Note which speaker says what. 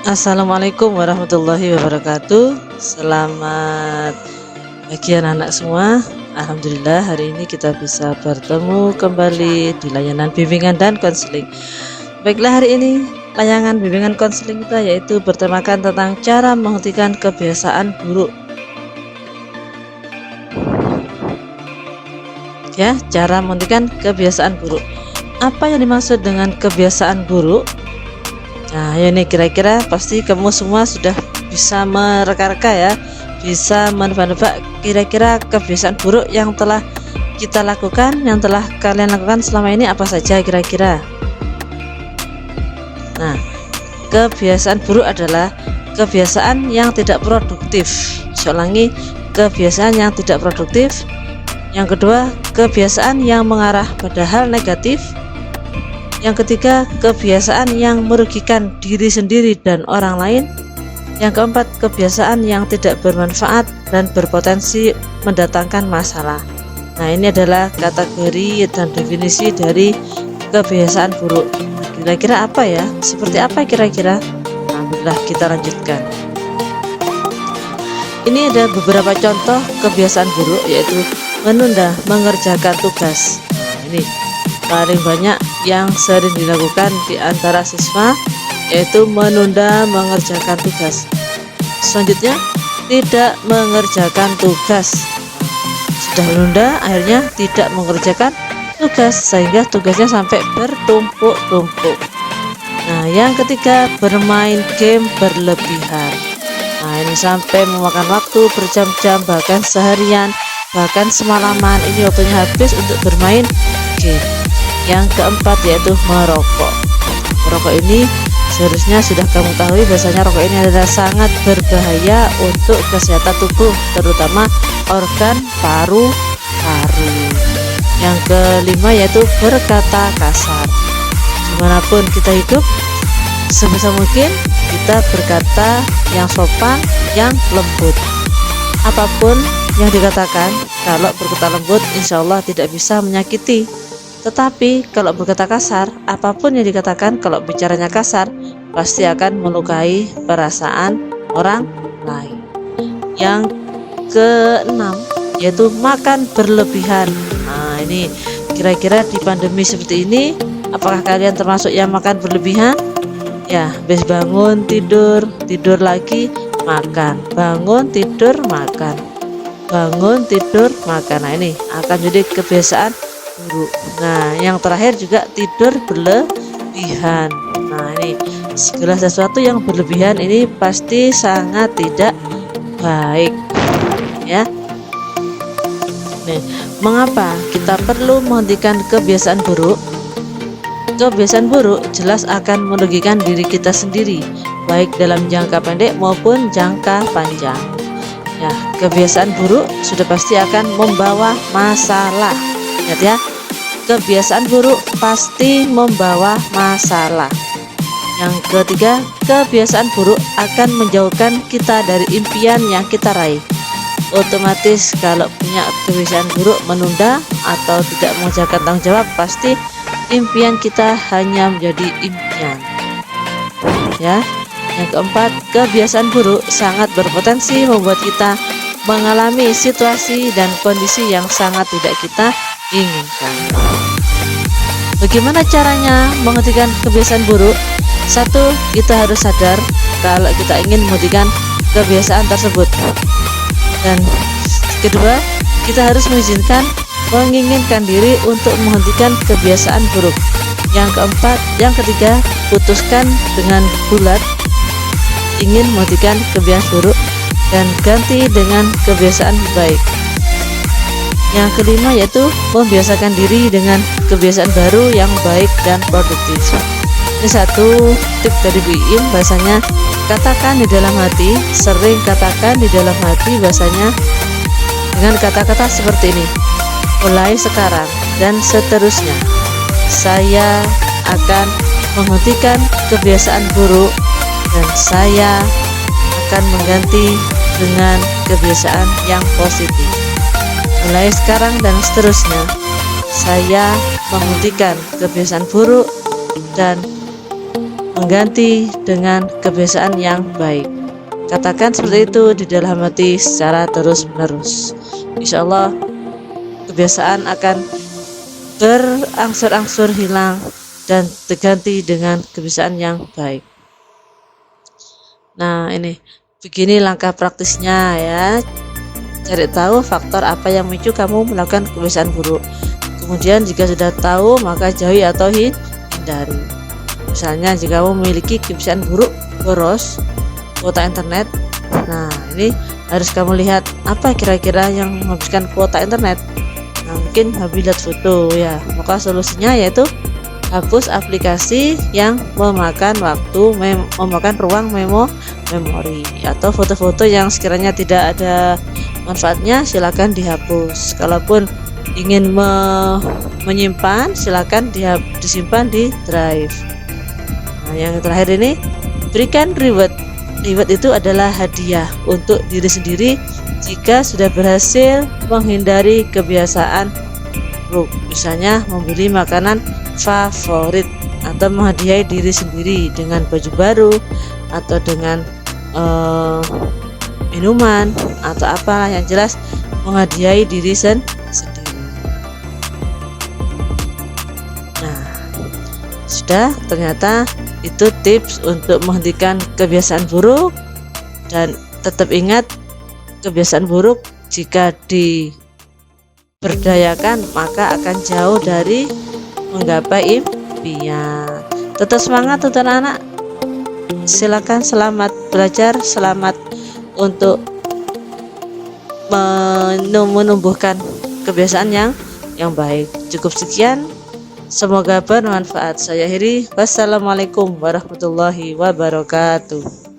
Speaker 1: Assalamualaikum warahmatullahi wabarakatuh. Selamat pagi anak-anak semua. Alhamdulillah hari ini kita bisa bertemu kembali di layanan bimbingan dan konseling. Baiklah, hari ini layanan bimbingan konseling kita yaitu bertemakan tentang cara menghentikan kebiasaan buruk. Ya, cara menghentikan kebiasaan buruk. Apa yang dimaksud dengan kebiasaan buruk? Nah, ini kira-kira pasti kamu semua sudah bisa mereka-reka ya, bisa menebak-nebak kira-kira kebiasaan buruk yang telah kita lakukan, yang telah kalian lakukan selama ini apa saja kira-kira. Nah, kebiasaan buruk adalah kebiasaan yang tidak produktif. Saya ulangi, kebiasaan yang tidak produktif. Yang kedua, kebiasaan yang mengarah pada hal negatif. Yang ketiga, kebiasaan yang merugikan diri sendiri dan orang lain. Yang keempat, kebiasaan yang tidak bermanfaat dan berpotensi mendatangkan masalah. Nah, ini adalah kategori dan definisi dari kebiasaan buruk. Kira-kira apa ya? Seperti apa kira-kira? Alhamdulillah, kita lanjutkan. Ini ada beberapa contoh kebiasaan buruk, yaitu menunda mengerjakan tugas. Nah, ini paling banyak yang sering dilakukan di antara siswa, yaitu menunda mengerjakan tugas. Selanjutnya, tidak mengerjakan tugas. Sudah menunda, akhirnya tidak mengerjakan tugas sehingga tugasnya sampai bertumpuk-tumpuk. Nah, yang ketiga, bermain game berlebihan. Nah, ini sampai memakan waktu berjam-jam, bahkan seharian, bahkan semalaman. Ini waktunya habis untuk bermain game. Yang keempat yaitu merokok. Merokok ini seharusnya sudah kamu ketahui bahwasanya rokok ini adalah sangat berbahaya untuk kesehatan tubuh, terutama organ paru-paru. Yang kelima yaitu berkata kasar. Dimanapun kita hidup, sebisa mungkin kita berkata yang sopan, yang lembut. Apapun yang dikatakan, kalau berkata lembut insya Allah tidak bisa menyakiti. Tetapi kalau berkata kasar, apapun yang dikatakan, kalau bicaranya kasar, pasti akan melukai perasaan orang lain. Yang keenam yaitu makan berlebihan. Nah, ini kira-kira di pandemi seperti ini, apakah kalian termasuk yang makan berlebihan? Ya, habis bangun tidur, tidur lagi, makan, bangun tidur makan, bangun tidur makan. Nah, ini akan jadi kebiasaan buruk. Nah, yang terakhir juga tidur berlebihan. Nah, ini segala sesuatu yang berlebihan ini pasti sangat tidak baik ya. Nih, mengapa kita perlu menghentikan kebiasaan buruk? Kebiasaan buruk jelas akan merugikan diri kita sendiri, baik dalam jangka pendek maupun jangka panjang. Ya, kebiasaan buruk sudah pasti akan membawa masalah. Ingat ya, kebiasaan buruk pasti membawa masalah. Yang ketiga, kebiasaan buruk akan menjauhkan kita dari impian yang kita raih. Otomatis kalau punya kebiasaan buruk, menunda atau tidak mengerjakan tanggung jawab, pasti impian kita hanya menjadi impian. Ya. Yang keempat, kebiasaan buruk sangat berpotensi membuat kita mengalami situasi dan kondisi yang sangat tidak kita inginkan. Bagaimana caranya menghentikan kebiasaan buruk? Satu, kita harus sadar kalau kita ingin menghentikan kebiasaan tersebut. Dan kedua, kita harus menginginkan diri untuk menghentikan kebiasaan buruk. Yang ketiga, putuskan dengan bulat ingin menghentikan kebiasaan buruk dan ganti dengan kebiasaan baik. Yang kelima yaitu membiasakan diri dengan kebiasaan baru yang baik dan produktif. Ini satu tip dari Bu Iin, bahasanya katakan di dalam hati, sering katakan di dalam hati, bahasanya dengan kata-kata seperti ini: mulai sekarang dan seterusnya saya akan menghentikan kebiasaan buruk dan saya akan mengganti dengan kebiasaan yang positif. Mulai sekarang dan seterusnya saya menghentikan kebiasaan buruk dan mengganti dengan kebiasaan yang baik. Katakan seperti itu di dalam hati secara terus-menerus. Insya Allah kebiasaan akan berangsur-angsur hilang dan terganti dengan kebiasaan yang baik. Nah, ini begini langkah praktisnya ya. Cari tahu faktor apa yang memicu kamu melakukan kebiasaan buruk. Kemudian jika sudah tahu, maka jauhi atau hindari. Misalnya jika kamu memiliki kebiasaan buruk boros kuota internet, nah ini harus kamu lihat apa kira-kira yang menghabiskan kuota internet. Nah, mungkin habis lihat foto ya, maka solusinya yaitu hapus aplikasi yang memakan waktu, memakan ruang memori, atau foto-foto yang sekiranya tidak ada manfaatnya silakan dihapus. Kalaupun ingin menyimpan, silakan disimpan di drive. Nah, yang terakhir ini berikan reward. Reward itu adalah hadiah untuk diri sendiri jika sudah berhasil menghindari kebiasaan buruk, misalnya membeli makanan favorit atau menghadiahi diri sendiri dengan baju baru atau dengan minuman atau apalah, yang jelas menghadiahi diri sendiri. Nah, sudah, ternyata itu tips untuk menghentikan kebiasaan buruk. Dan tetap ingat, kebiasaan buruk jika diberdayakan maka akan jauh dari menggapai impian. Tetap semangat untuk anak-anak. Silakan, selamat belajar, selamat untuk menumbuhkan kebiasaan yang baik. Cukup sekian, semoga bermanfaat. Saya akhiri, wassalamualaikum warahmatullahi wabarakatuh.